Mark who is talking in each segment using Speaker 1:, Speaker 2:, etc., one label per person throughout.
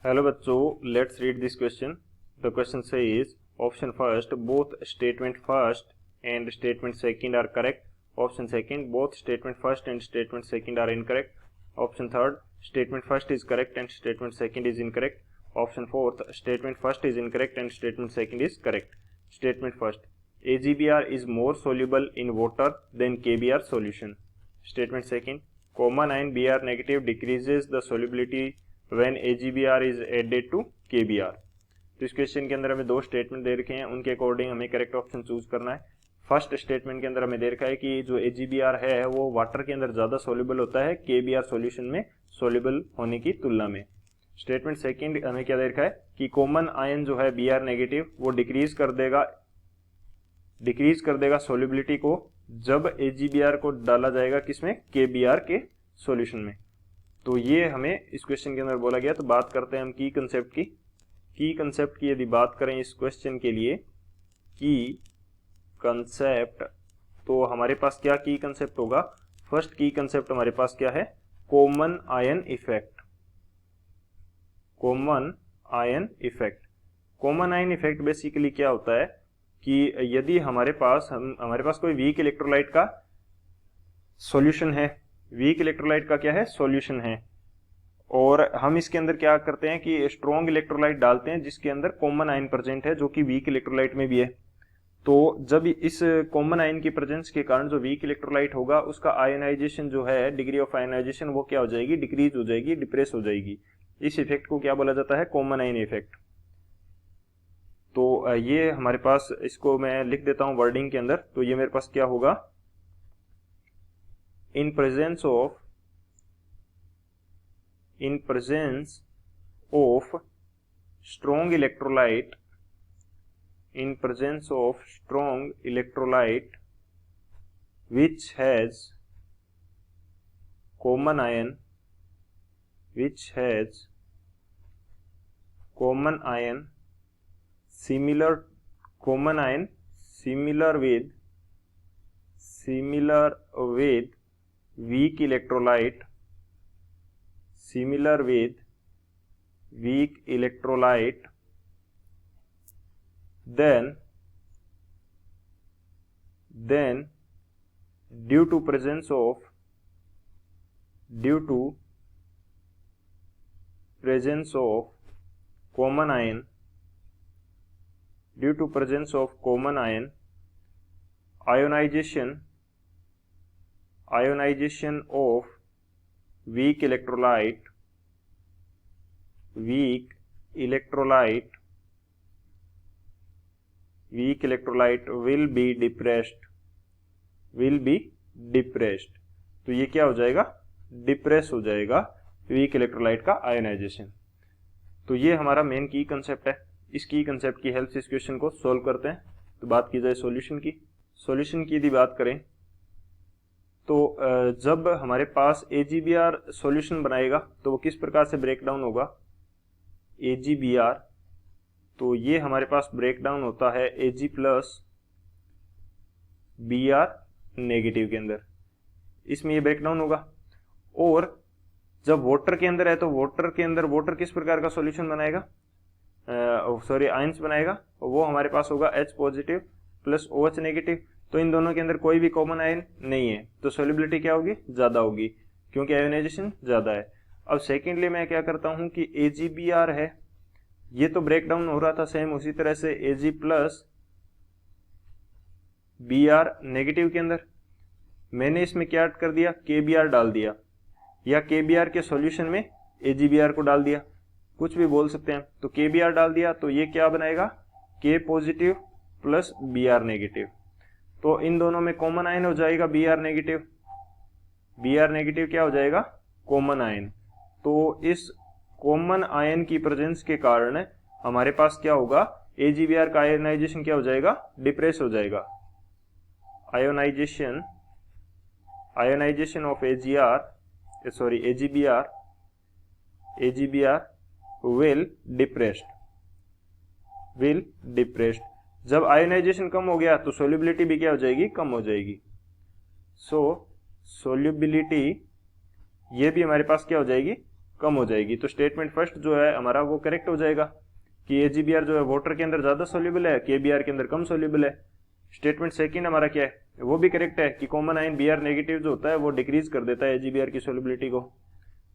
Speaker 1: Hello बच्चों, let's read this question. The question says option first both statement first and statement second are correct. Option second both statement first and statement second are incorrect. Option third statement first is correct and statement second is incorrect. Option fourth statement first is incorrect and statement second is correct. Statement first AgBr is more soluble in water than KBr solution. Statement second common ion Br negative decreases the solubility when AgBr is added to KBr। तो इस question के अंदर हमें दो statement दे रखे हैं, उनके according हमें करेक्ट ऑप्शन चूज करना है। फर्स्ट स्टेटमेंट के अंदर हमें दे रखा है कि जो AgBr है वो वाटर के अंदर ज़्यादा सोल्यूबल होता है KBr सॉल्यूशन में सोल्यूबल होने की तुलना में। स्टेटमेंट सेकंड हमें क्या दे रखा है कि कॉमन आयन जो है Br नेगेटिव वो डिक्रीज कर देगा सोल्यूबिलिटी को जब AgBr को डाला जाएगा किसमें, KBr के सॉल्यूशन में। तो ये हमें इस क्वेश्चन के अंदर बोला गया। तो बात करते हैं हम की कंसेप्ट की यदि बात करें इस क्वेश्चन के लिए की कंसेप्ट, तो हमारे पास क्या की कंसेप्ट होगा। फर्स्ट की कंसेप्ट हमारे पास क्या है, common ion effect. Common ion effect basically क्या होता है कि यदि हमारे पास कोई वीक इलेक्ट्रोलाइट का सॉल्यूशन है, वीक इलेक्ट्रोलाइट का क्या है सॉल्यूशन है, और हम इसके अंदर क्या करते हैं कि स्ट्रॉन्ग इलेक्ट्रोलाइट डालते हैं जिसके अंदर कॉमन आयन प्रेजेंट है जो कि वीक इलेक्ट्रोलाइट में भी है। तो जब इस कॉमन आयन की प्रेजेंस के कारण जो वीक इलेक्ट्रोलाइट होगा उसका आयनाइजेशन जो है, डिग्री ऑफ आयनाइजेशन वो क्या हो जाएगी, डिक्रीज हो जाएगी, डिप्रेस हो जाएगी। इस इफेक्ट को क्या बोला जाता है, कॉमन आयन इफेक्ट। तो ये हमारे पास, इसको मैं लिख देता हूं वर्डिंग के अंदर। तो ये मेरे पास क्या होगा, in presence of strong electrolyte which has common ion similar with weak electrolyte, then due to presence of common ion, ionization of weak electrolyte will be depressed। तो ये क्या हो जाएगा, डिप्रेस हो जाएगा वीक इलेक्ट्रोलाइट का आयोनाइजेशन। तो ये हमारा मेन की कंसेप्ट है। इस की कंसेप्ट की हेल्प से इस क्वेश्चन को सॉल्व करते हैं। तो बात की जाए सॉल्यूशन की यदि बात करें तो जब हमारे पास AgBr सॉल्यूशन बनाएगा तो वो किस प्रकार से ब्रेक डाउन होगा, AgBr। तो ये हमारे पास ब्रेक डाउन होता है Ag प्लस Br नेगेटिव के अंदर, इसमें ये ब्रेक डाउन होगा। और जब वाटर के अंदर है तो वाटर किस प्रकार का सॉल्यूशन बनाएगा, आयंस बनाएगा, और वो हमारे पास होगा H positive plus OH negative. तो इन दोनों के अंदर कोई भी कॉमन आयन नहीं है, तो सोल्युबिलिटी क्या होगी, ज्यादा होगी, क्योंकि आयोनाइजेशन ज्यादा है। अब सेकेंडली मैं क्या करता हूं कि AgBr है, ये तो ब्रेक डाउन हो रहा था सेम उसी तरह से Ag प्लस Br नेगेटिव के अंदर, मैंने इसमें क्या कर दिया, KBr डाल दिया, या KBr के सॉल्यूशन में AgBr को डाल दिया, कुछ भी बोल सकते हैं। तो KBr डाल दिया तो ये क्या बनाएगा, K positive plus Br negative. तो इन दोनों में कॉमन आयन हो जाएगा Br नेगेटिव क्या हो जाएगा, कॉमन आयन। तो इस कॉमन आयन की प्रेजेंस के कारण हमारे पास क्या होगा, AgBr का आयोनाइजेशन क्या हो जाएगा, डिप्रेस हो जाएगा। Ionization of AgBr will depressed। जब आयोनाइजेशन कम हो गया तो सोल्युबिलिटी भी क्या हो जाएगी, कम हो जाएगी। सो सोल्युबिलिटी ये भी हमारे पास क्या हो जाएगी, कम हो जाएगी। तो स्टेटमेंट फर्स्ट जो है हमारा वो करेक्ट हो जाएगा कि AgBr जो है वाटर के अंदर ज़्यादा सोल्यूबल है, KBr के अंदर कम सोल्यूबल है। स्टेटमेंट सेकंड हमारा क्या है, वो भी करेक्ट है कि कॉमन आयन Br नेगेटिव जो होता है वो डिक्रीज कर देता है AgBr की सोल्यूबिलिटी को।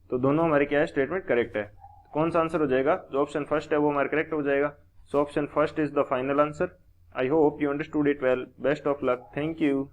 Speaker 1: तो दोनों हमारे क्या है, स्टेटमेंट करेक्ट है। कौन सा आंसर हो जाएगा, जो ऑप्शन फर्स्ट है वो हमारा करेक्ट हो जाएगा। So option first is the final answer. I hope you understood it well. Best of luck. Thank you.